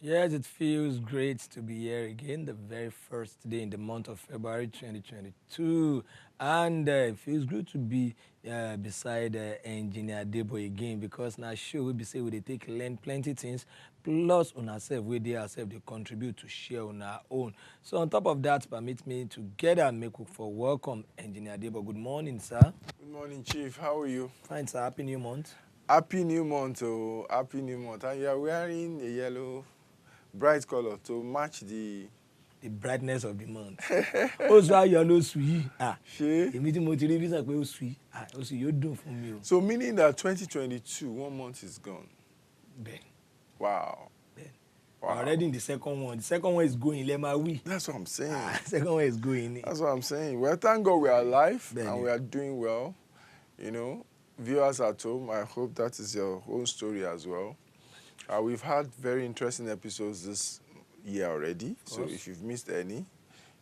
Yes, it feels great to be here again, the very first day in the month of February 2022. And it feels good to be beside Engineer Debo again because now sure we be say we dey take learn plenty things, plus on ourselves, we dey ourselves, they contribute to share on our own. So on top of that, permit me together make way for welcome Engineer Debo. Good morning, sir. Good morning, Chief. How are you? Fine, sir. Happy New Month. Happy New Month, oh, Happy New Month. And you are wearing a yellow, bright color to match the brightness of the month. Ó sọ ayọ̀ ló sùn yìí. shade. Èmi tí mo ti rí visa pé ó sùn yìí. Ó sì yóò dùn fún mi o. So meaning that 2022, 1 month is gone. Bẹ́ẹ̀. Wow. Bẹ́ẹ̀. Wow. Already in the second one. The second one is going. Lẹ́ máa wí. That's what I'm saying. Second one is going. That's what I'm saying. Well, thank God we are alive Bẹ́ẹ̀ and ni. we are doing well. You know, viewers at home, I hope that is your own story as well. We've had very interesting episodes this year already. So if you've missed any,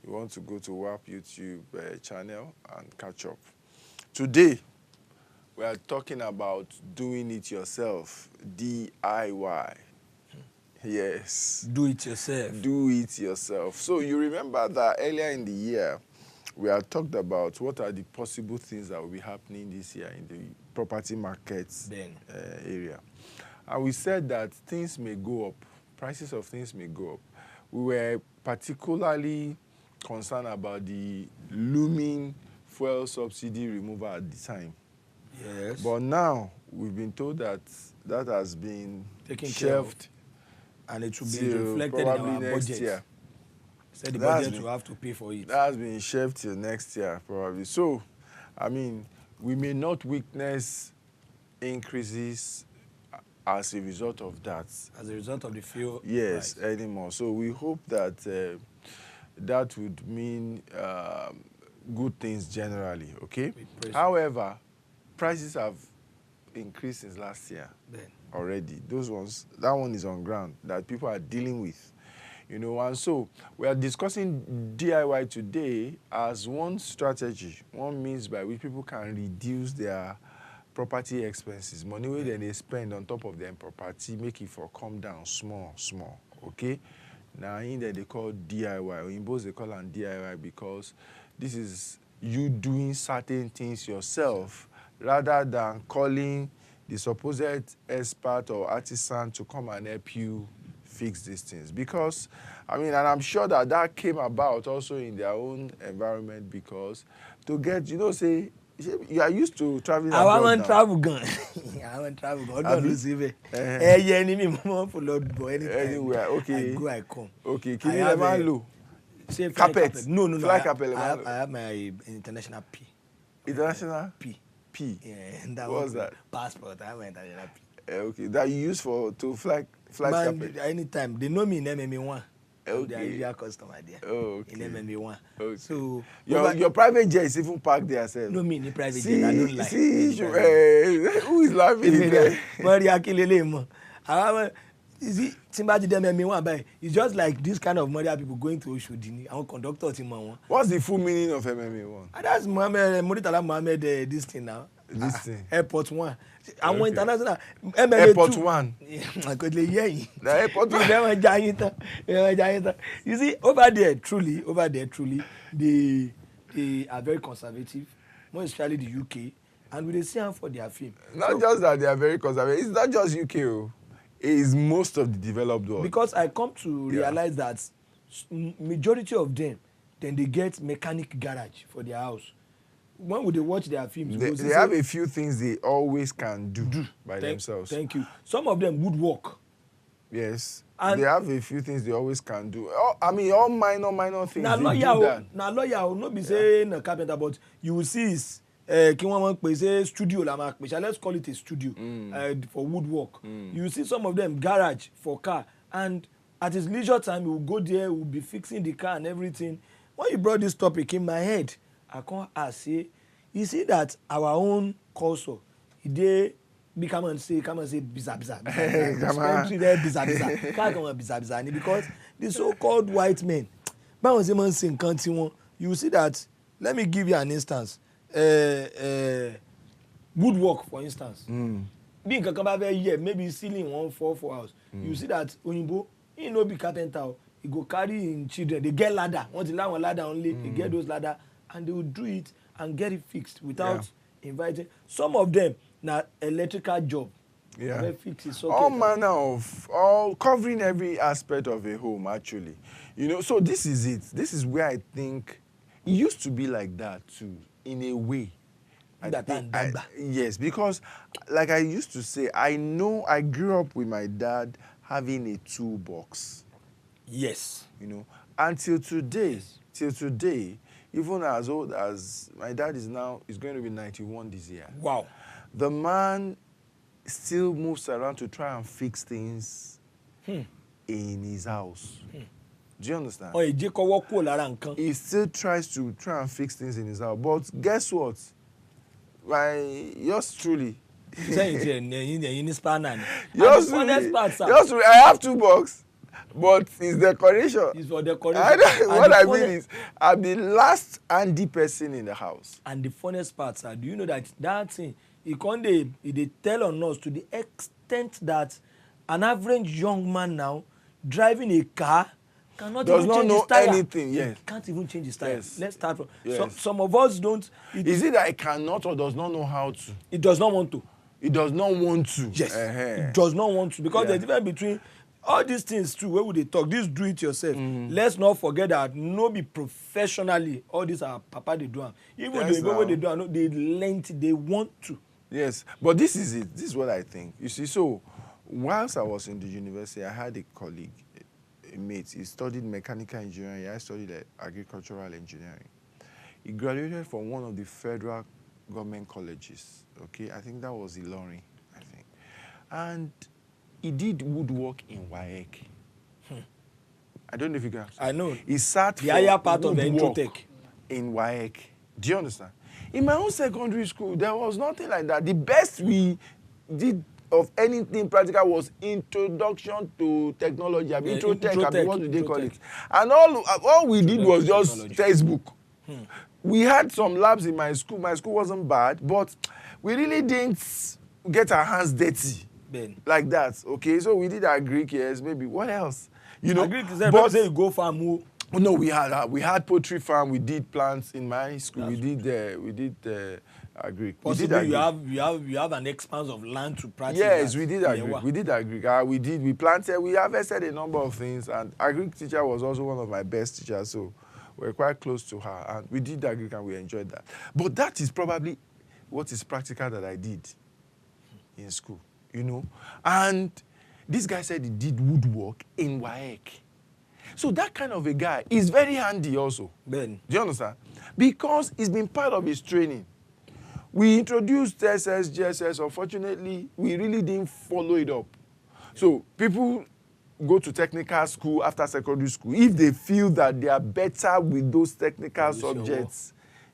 you want to go to WAP YouTube channel and catch up. Today, we are talking about doing it yourself, DIY. Yes. Do it yourself. Do it yourself. So you remember that earlier in the year, we had talked about what are the possible things that will be happening this year in the property markets area. And we said that things may go up, prices of things may go up. We were particularly concerned about the looming fuel subsidy removal at the time. Yes. But now we've been told that that has been Taken shelved and it will be till reflected in probably our next budget. year. Said the That's budget been- will have to pay for it. That has been shelved till next year, probably. So, I mean, we may not witness increases as a result of that. As a result of the fuel Yes, price. anymore. So we hope that that would mean good things generally, okay? We praise However, prices have increased since last year Then. already. Those ones, that one is on ground that people are dealing with. You know, and so we are discussing DIY today as one strategy, one means by which people can reduce their property expenses, money where they spend on top of their property, make it for come down small, okay? Now, in there they call DIY, or in both they call them DIY because this is you doing certain things yourself rather than calling the supposed expert or artisan to come and help you fix these things. Because, I mean, and I'm sure that that came about also in their own environment because to get, you know, say, you are used to traveling I abroad want now. travel gun. I want travel gun. Don't lose it. Any more for Lord boy anytime. Anywhere, okay. I go, I come. Okay, I can you have never a- low? Say fly Carpet. No. Fly I, carpet, I, have, man. I have my international P. International P. P. Yeah, and that What's was that? passport. I have my international P. Okay, that you use to fly Man, carpet. anytime they know me in MMA1. Okay. They are usual customer there. Oh, okay. In MMA1. Okay. So Your private jet is even parked there, sir. no me in private jet. I don't like. See, who is laughing there? Maria Kilele mo. You see, Timbaji dem MMA1 by. It's just like this kind of Maria people going to Oshodi. Our conductor team one. What's the full meaning of MMA1? And that's Mohammed Muritala Mohammed this thing now. This thing. Airport 1. I Okay. want international MMA 2. Airport 1. I could lay here. The airport 1. You see, over there, truly, they are very conservative, more especially the UK, and we dey see am for their film. Not just that they are very conservative. It's not just UK. Oh. It is most of the developed world. Because I come to realize that majority of them, then they get mechanic garage for their house. When would they watch their films? They have a few things they always can do by themselves. Thank you. Some of them would work. Yes. And they have a few things they always can do. I mean, all minor things. Na they lawyer do that. na lawyer no be say na carpenter, but you will see is kí wọ́n pè say studio la máa pè ṣá, let's call it a studio for woodwork. You see some of them garage for car, and at his leisure time he will go there, he will be fixing the car and everything. When you brought this topic in my head, I come ask say, you see that our own culture, e dey be come and say biza country there biza car come biza ni because the so-called white men báwọn ṣe máa ń ṣe nǹkan tiwọn, you see that, let me give you an instance. Woodwork for instance. Bí nǹkan kan bá fẹ́ yẹ, maybe ceiling 1 4 house. You see that òyìnbó he no be carpenter, he go carry him children, they get ladder, once they learn one ladder only, they get those ladder, and they will do it and get it fixed without inviting. Some of them na electrical job. Yeah. Fix it, all manner of, all covering every aspect of a home, actually. You know, so this is it. This is where I think it used to be like that too, in a way. Yes, because like I used to say, I know I grew up with my dad having a toolbox. Yes. You know, until today, even as old as my dad is now, is going to be 91 this year. Wow. The man still moves around to try and fix things in his house. Do you understand? He still tries to try and fix things in his house. But guess what? Yours truly. Yours truly. I have 2 bucks, but it's decoration. It's for decoration. What I mean is, I'm the last handy person in the house. And the funniest part, sir, do you know that thing, they tell on us to the extent that an average young man now driving a car cannot does even not change know his tire. anything. Yes. Can't even change his tire. Yes. Let's start from Yes. some of us don't. Is it that it cannot or does not know how to? It does not want to. It does not want to. Yes. It does not want to, because there's a difference between all these things too. Where would they talk? This do it yourself. Let's not forget that no be professionally. All these are papa they do. Even Yes, the way they do, they learn it. They want to. Yes, but this is it. This is what I think. You see, so whilst I was in the university, I had a colleague, a mate. He studied mechanical engineering. I studied agricultural engineering. He graduated from one of the federal government colleges. Okay, I think that was Ilorin, I think. And he did woodwork in WAEC. I don't know if you guys. I know. He sat the higher part of the Introtech in WAEC. Do you understand? In my own secondary school, there was nothing like that. The best we did of anything practical was introduction to technology. Introtech, what do they call it? And all we did was just textbook. We had some labs in my school. My school wasn't bad, but we really didn't get our hands dirty like that. Okay, so we did our Greek years, maybe. What else? You know, Greek is but say you go farm. No, we had poultry farm. We did plants in my school. We did agric. Possibly you have an expanse of land to practice. Yes, we did agric. We did agric. We planted. We harvested a number of things. And agric teacher was also one of my best teachers. So we're quite close to her. And we did agric and we enjoyed that. But that is probably what is practical that I did in school. You know, and this guy said he did woodwork in WAEC. So that kind of a guy is very handy also. Ben. Do you understand? Because it's been part of his training. We introduced SS, GSS. Unfortunately, we really didn't follow it up. So people go to technical school after secondary school if they feel that they are better with those technical subjects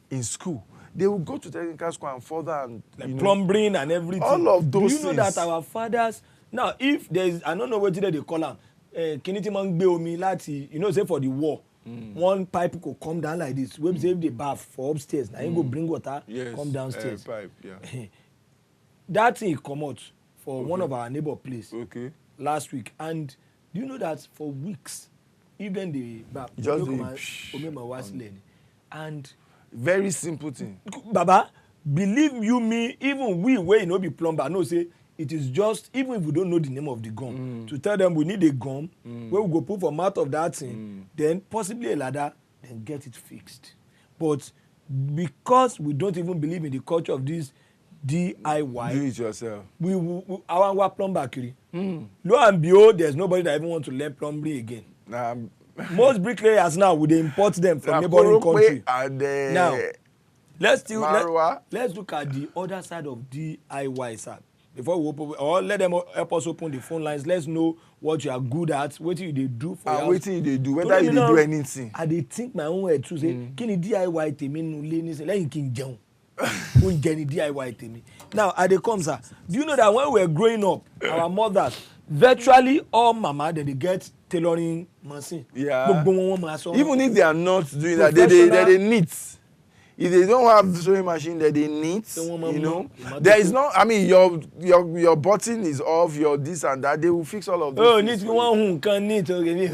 in school. They will go to technical school and further and like plumbing and everything. All of those things. Do you know that our fathers now, if there is, I don't know what they call them. Kiniti man gbe omi lati, you know, say for the war, one pipe could come down like this. We save the bath for upstairs. Now you go bring water, come downstairs. Pipe, yeah. That thing come out for one of our neighbor place last week, and do you know that for weeks, even the bath just and very simple thing. Baba, believe you me, even we wey no be plumber, no say. It is just, even if we don't know the name of the gum, to tell them we need a gum, where we go put for mouth of that thing, then possibly a ladder, then get it fixed. But because we don't even believe in the culture of this DIY, do it yourself. We our plumber kiri. Lo and behold, there's nobody that even want to learn plumbing again. Most bricklayers now, we import them from neighboring country. Now, let's look at the other side of DIY, sir. Before we open, or let them help us open the phone lines. Let's know what you are good at, what you they do for what they do, whether you do anything. I dey think my own way too. Say, kí ni DIY tèmi nu lé ní sẹ́ lẹ́yìn kí n jẹun. Oúnjẹ ni DIY tèmi. Now, I dey come, sir. Do you know that when we were growing up, our mothers, virtually all mama, they get tailoring machine. Yeah. Even if they are not doing that, they knit. If they don't have sewing machine that they need, you know, there is no. I mean, your button is off, your this and that. They will fix all of those. Oh, need one who can knit. Okay.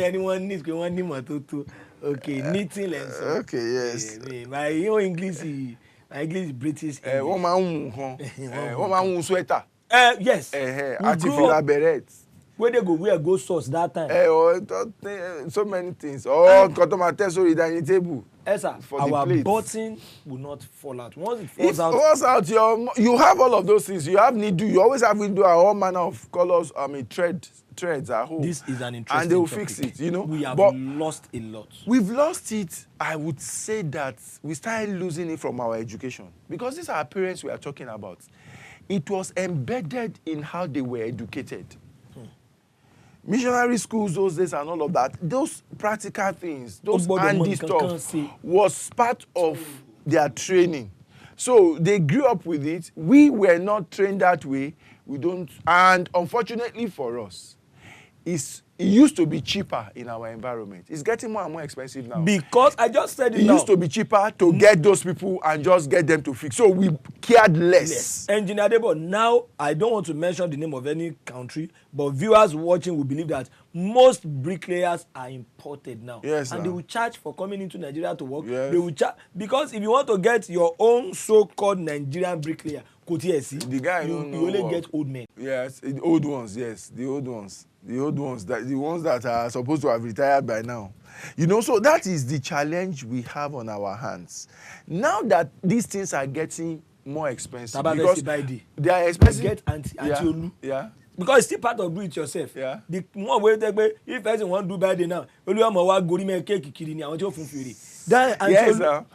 Anyone needs one knit. Okay, knitting lessons. Okay, yes. My English is British. Woman sweater. Yes. Artificial beret. Where they go wear go sauce that time. So many things. Oh, sorry, dining table. Sir, our button will not fall out. Once it falls out. Falls out, you have all of those things. You have needle. You always have needle. All manner of colors. I mean, threads at home. This is an interesting and they will topic. fix it. You know, we have lost a lot. We've lost it. I would say that we started losing it from our education because these are our parents we are talking about. It was embedded in how they were educated. Missionary schools those days and all of that, those practical things, those handy stuff was part of their training. So they grew up with it. We were not trained that way. We don't, and unfortunately for us, it used to be cheaper in our environment. It's getting more and more expensive now. Because I just said it now. Used to be cheaper to get those people and just get them to fix. So we cared less. Engineer Debo, now I don't want to mention the name of any country, but viewers watching will believe that most bricklayers are imported now. Yes, and they will charge for coming into Nigeria to work. Yes. They will charge because if you want to get your own so-called Nigerian bricklayer, the guy you only get old men. Yes, the old ones, yes, the old ones. The ones that are supposed to have retired by now. You know, so that is the challenge we have on our hands. Now that these things are getting more expensive because they are expensive. Get anti-olu. Yeah. Because it's still part of do it yourself. Yeah. The more way if person want to do by day now, Oluwa go make cake kiri ni àwọn tí ó fún fèrè. That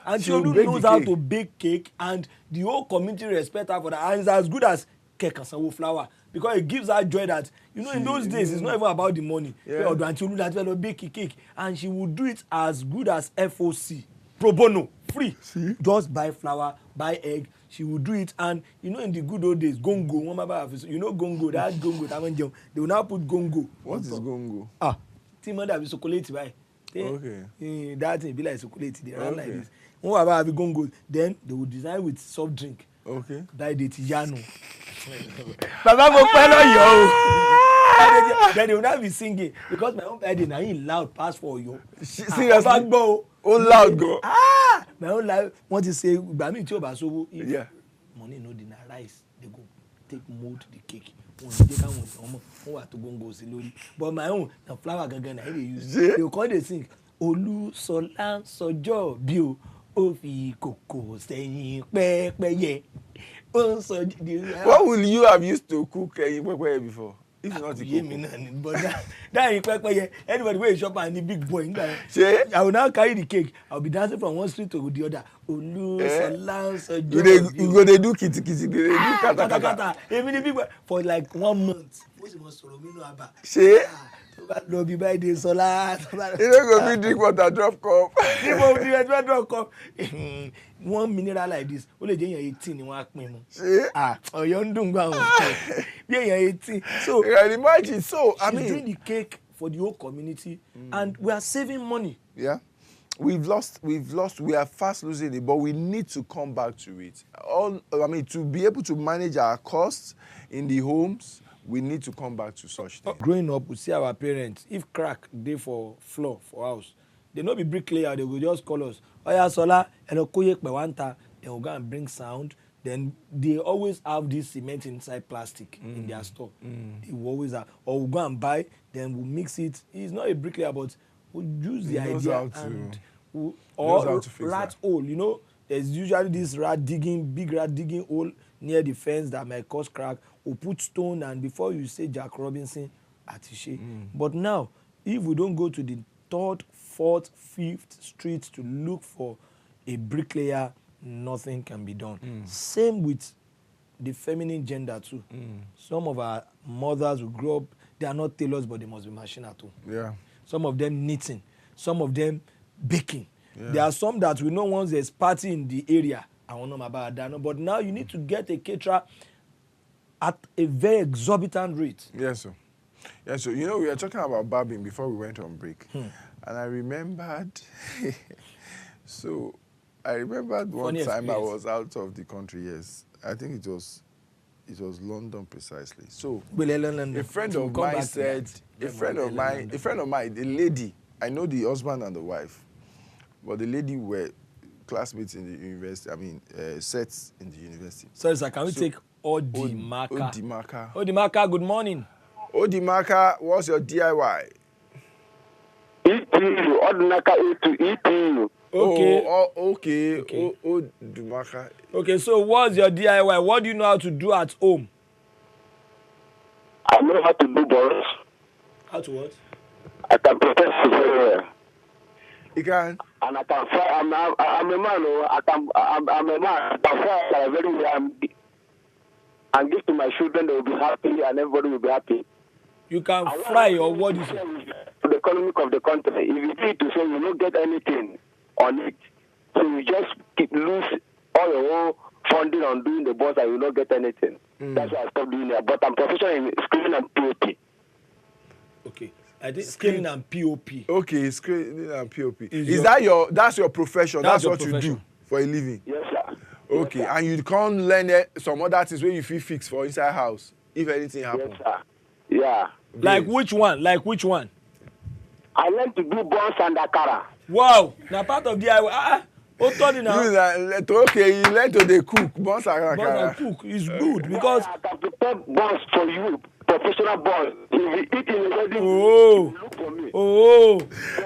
anti-olu knows how to bake cake and the whole community respect her for that. And it's as good as cake and sanwo flour. Because it gives her joy that, you know, in those days, it's not even about the money. Yeah. That bake cake. And she will do it as good as FOC. Pro bono. Free. See? Just buy flour, buy egg. She will do it. And, you know, in the good old days, gongo. You know gongo, that gongo. They will now put gongo. What is gongo? Timon that will chocolate by. Okay. That thing be like chocolate. They run like this. One have gongo. Then they will design with soft drink. Okay. That is Tijano. Baba go pelo yo. Then they will not be singing because my own birthday now he loud pass for you. Seriously. Oh loud go. My own life want to say gba mi tí ó bá sowo. Yeah. Money no dey na rice they go take mold the cake. Wọ́n dey kan wọ́n wà tó gongo sí lórí. But my own na flour gangan na they use. They go come dey sing Olúṣọlá sọjọ́ bí o ó fi kòkò sẹ́yìn pẹ́pẹ́yẹ. What will you have used to cook pepper before? If not the cook. But that pepper, anybody where you shop and the big boy, I will now carry the cake. I'll be dancing from one street to the other. You go they do kitty, they do kata. Even the big boy for like 1 month. No be by the solar. You don't go be drink water drop cup. Drop cup. One mineral like this, only dey 18 ni wọ́n pín mu. Ọ̀yọ́ ń dùn gba wọ́n. Bí èèyàn 18. So you can imagine. So I mean, doing the cake for the whole community, and we are saving money. Yeah. We've lost. We are fast losing it, but we need to come back to it. To be able to manage our costs in the homes, we need to come back to such things. Growing up, we see our parents, if crack dey for floor for house, they no be bricklayer, they will just call us. Oya Sola, elokoye pewanta, they will go and bring sound. Then they always have this cement inside plastic in their store. They will always have. Or we'll go and buy, then we'll mix it. He's not a bricklayer, but we'll use the idea and or rat hole. You know, there's usually this big rat digging hole near the fence that might cause crack. Or put stone, and before you say Jack Robinson, Atishe. But now, if we don't go to the 3rd, 4th, 5th street to look for a bricklayer, nothing can be done. Same with the feminine gender too. Some of our mothers who grow up, they are not tailors, but they must be machine at all. Yeah. Some of them knitting, some of them baking. Yeah. There are some that we know once there's party in the area, I don't know about that, but now you need to get a caterer at a very exorbitant rate. Yes, sir. Yes, so you know, we were talking about barbing before we went on break. And I remembered So I remember one Funny time I experience. was out of the country. Yes, I think it was London precisely. So a friend of mine said, a friend of mine, the lady. I know the husband and the wife, but the lady were classmates in the university. I mean, sets in the university. Sorry, sir. Can we take Odimaka? Odimaka. Odimaka, good morning. Odimaka, what's your DIY? EPU, Odimaka EPU. Okay. Okay. Odimaka. Okay, so what's your DIY? What do you know how to do at home? I know how to do balls. How to what? I can prepare food very well. You can. And I can fry. I'm a man. I'm a man. I can fry very well and give to my children. They will be happy, and everybody will be happy. You can fry or what is it? The economic of the country. If you need to say you don't get anything on it, so you just lose all your whole funding on doing the boss and you don't get anything. That's why I stopped doing it. But I'm professional in screening and POP. Okay. I think scaling and POP. Okay, scaling and POP. That's your profession? That's what you do for a living? Yes, sir. Okay, yes, sir. And you can't learn some other things where you feel fix for inside house if anything happens? Yes, sir. Yeah. Like which one? I learned to do buns and akara. Wow. Now part of DIY. Okay, you learn to dey cook. Buns and But cook is good because I can prepare buns for you, professional buns. If you eat in already, look for me.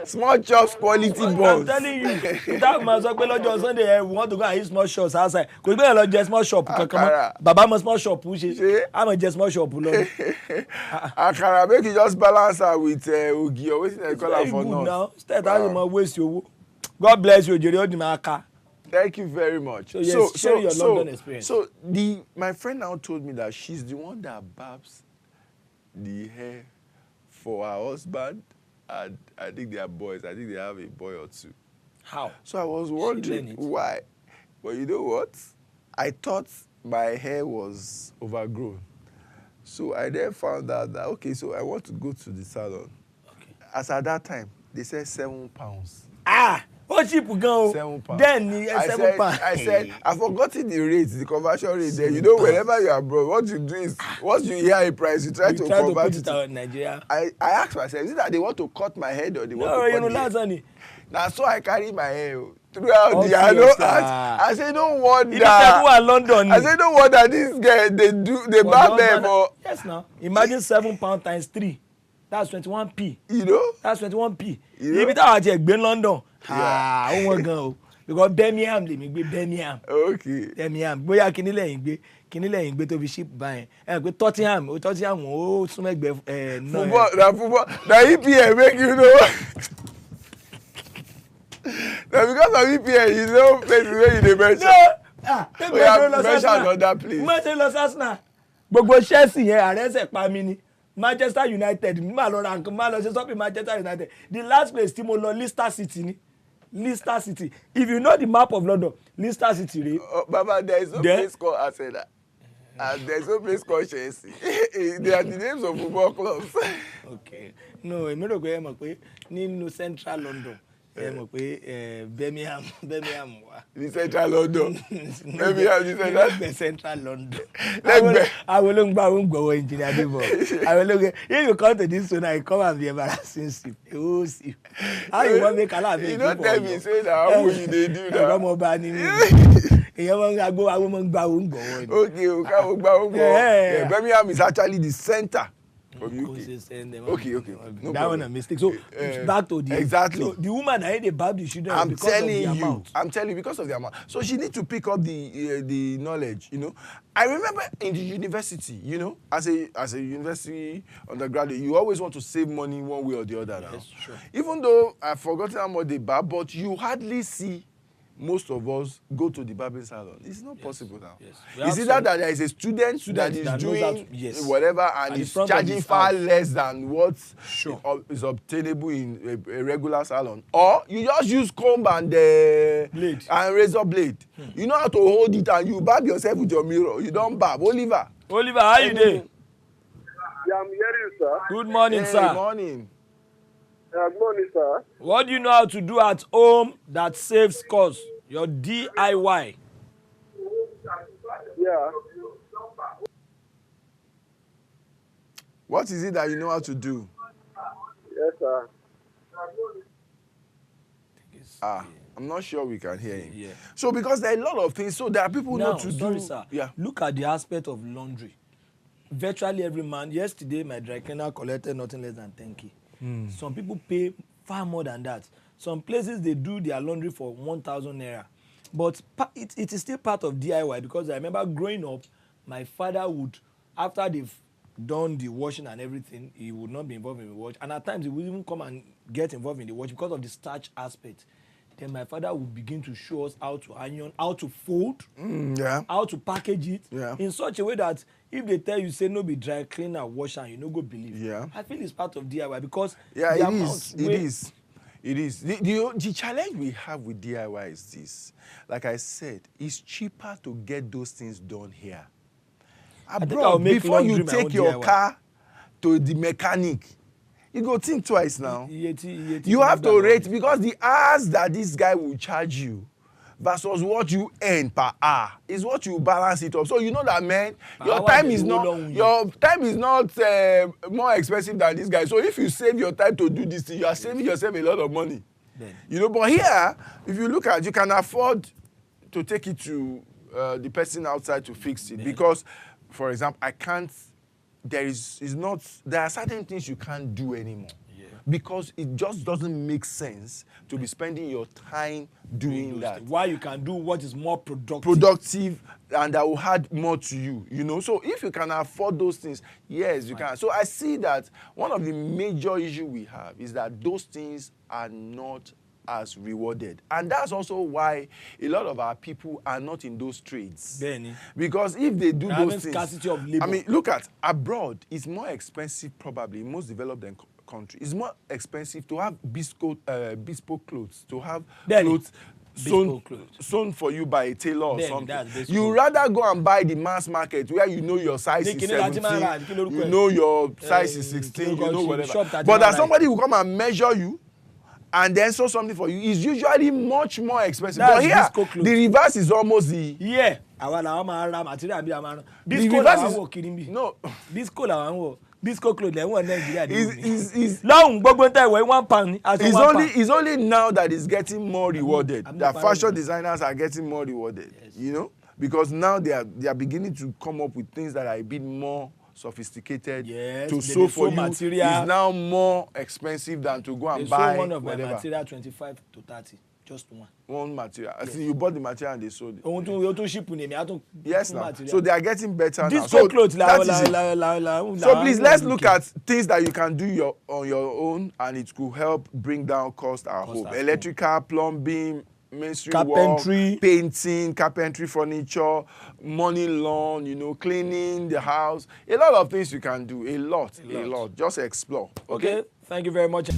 small chops quality buns. I'm telling you, that man sọ pé lọ́jọ́ Sunday we want to go and eat small shops outside. Kò gbé lọ jẹ small shop kankan mọ́. Bàbá mọ small shop ṣe. A mọ̀ jẹ small shop lọ. Akara make you just balance her with ogi or wetin dem call am for north. Now, instead how you ma waste owó. God bless you, Ojere Odimaka. Thank you very much. So yes, share your London experience. So my friend now told me that she's the one that barbs the hair for her husband, and I think they are boys. I think they have a boy or two. How? So I was wondering why. But you know what? I thought my hair was overgrown. So I then found out that, okay, so I want to go to the salon. Okay. As at that time, they said £7. Oh, cheap go. £7. Then £7. I said, I've forgotten the rate, the conversion rate there. You know, whenever you are abroad, what you do is, once you hear a price, you try to convert it out in Nigeria. I asked myself, is it that they want to cut my head or they want to cut my hair? Now, so I carry my hair throughout the I say, don't wonder. London. I say, don't wonder this guy, they barb hair for. Yes, now. Imagine £7 times 3. That's 21p. You know? That's 21p. You know? If it's out here, in London. Yeah. Oh my God. Because Birmingham, let me be Birmingham. Okay. Birmingham. Bóyá kíní lẹ́yìn gbé tó fi ship báyìí. Pé Tottenham ó súnmọ́ ẹgbẹ́ football. Na EPL make you know. Na because of EPL, you know places where you dey mention. No. Mention another place. Mention lọ Arsenal. Gbogbo Chelsea yẹn ààrẹ ṣẹ̀ pa mí ni. Manchester United má lọ ra nǹkan má lọ ṣe shopping Manchester United. The last place tí mo lọ Leicester City ni. Leicester City. If you know the map of London, Leicester City re. Baba, there is no place called Arsenal. And there is no place called Chelsea. They are the names of football clubs. Okay. No, èmi rò pé ẹ mọ̀ pé nínú Central London ẹ mọ̀ pé Birmingham wà. The Central London. Birmingham the Central. The Central London. Lẹ́gbẹ̀ẹ́. Àwọn olóńgbò gbọ̀wọ́ engineer Debo. If you come to this zone, I come and be embarrassing sleep. How you wan make Alaafin? You don't tell me say na how you dey do that. Ọmọ ọba ni mi. Èèyàn máa ń gbọ́ àwọn ọmọ gbàwó ń gbọ̀wọ́ ni. Okay, káwọ́ gbàwó gbọ̀wọ́. Birmingham is actually the center of UK. Okay. No that one a mistake. So back to the exactly. So the woman that dey barb the children I'm because of the amount. I'm telling you because of the amount. So she need to pick up the knowledge, you know. I remember in the university, you know, as a university undergraduate, you always want to save money one way or the other now. Yes, sure. Even though I've forgotten how much they barb, but you hardly see most of us go to the barbing salon. It's not possible now. Yes. Is it that there is a student that is doing whatever and is charging far less than what is obtainable in a regular salon? Or you just use comb and razor blade. You know how to hold it and you barb yourself with your mirror. You don't barb. Oliver, how you doing? Yeah, I'm hearing you, sir. Good morning, sir. Good morning. Good morning, sir. What do you know how to do at home that saves cost? Your DIY. Yeah. What is it that you know how to do? Yes, sir. I'm not sure we can hear him. Yeah. So because there are a lot of things, so there are people who know Now, to sorry, do. sir. Yeah. Look at the aspect of laundry. Virtually every man. Yesterday, my dry cleaner collected nothing less than 10K. Some people pay far more than that. Some places they do their laundry for 1,000 naira. But it is still part of DIY because I remember growing up, my father would, after they've done the washing and everything, he would not be involved in the wash. And at times he would even come and get involved in the wash because of the starch aspect. Then my father would begin to show us how to iron, how to fold, how to package it in such a way that if they tell you, say no be dry cleaner, wash and you no go believe. Yeah. I feel it's part of DIY because It is. The challenge we have with DIY is this. Like I said, it's cheaper to get those things done here. Abroad, before you take your DIY car to the mechanic, you go think twice now. You have to rate because the hours that this guy will charge you versus what you earn per hour is what you balance it up. So you know that, man, your time is not more expensive than this guy. So if you save your time to do this thing, you are saving yourself a lot of money. You know, but here, if you look at, you can afford to take it to the person outside to fix it because, for example, there are certain things you can't do anymore because it just doesn't make sense to be spending your time doing that. Why you can do what is more productive and that will add more to you, you know. So if you can afford those things, yes, you can. So I see that one of the major issues we have is that those things are not as rewarded, and that's also why a lot of our people are not in those trades. Because if they do those things, scarcity of labor. I mean, look at abroad, it's more expensive probably in most developed country. It's more expensive to have bespoke clothes, to have clothes sewn for you by a tailor or something. You rather go and buy the mass market where you know your size is 17, you know your size is 16, you know whatever. But that somebody will come and measure you and then sew something for you is usually much more expensive. But here, the reverse is almost the... Yeah. The reverse is... No. Disco clothes like one Nigeria. Long gbogbo time when £1 it's only now that it's getting more rewarded. That fashion designers are getting more rewarded. You know, because now they are beginning to come up with things that are a bit more sophisticated. To sew for you material is now more expensive than to go and buy one of whatever. My material 25 to 30. Just one material. I think you bought the material and they sold it. Yes, now. So they are getting better now. So clothes. So please, let's look at things that you can do on your own, and it could help bring down cost at home. Electrical, plumbing, masonry, carpentry, work, painting, carpentry, furniture, money lawn, you know, cleaning the house. A lot of things you can do. A lot. Just explore. Okay. Thank you very much.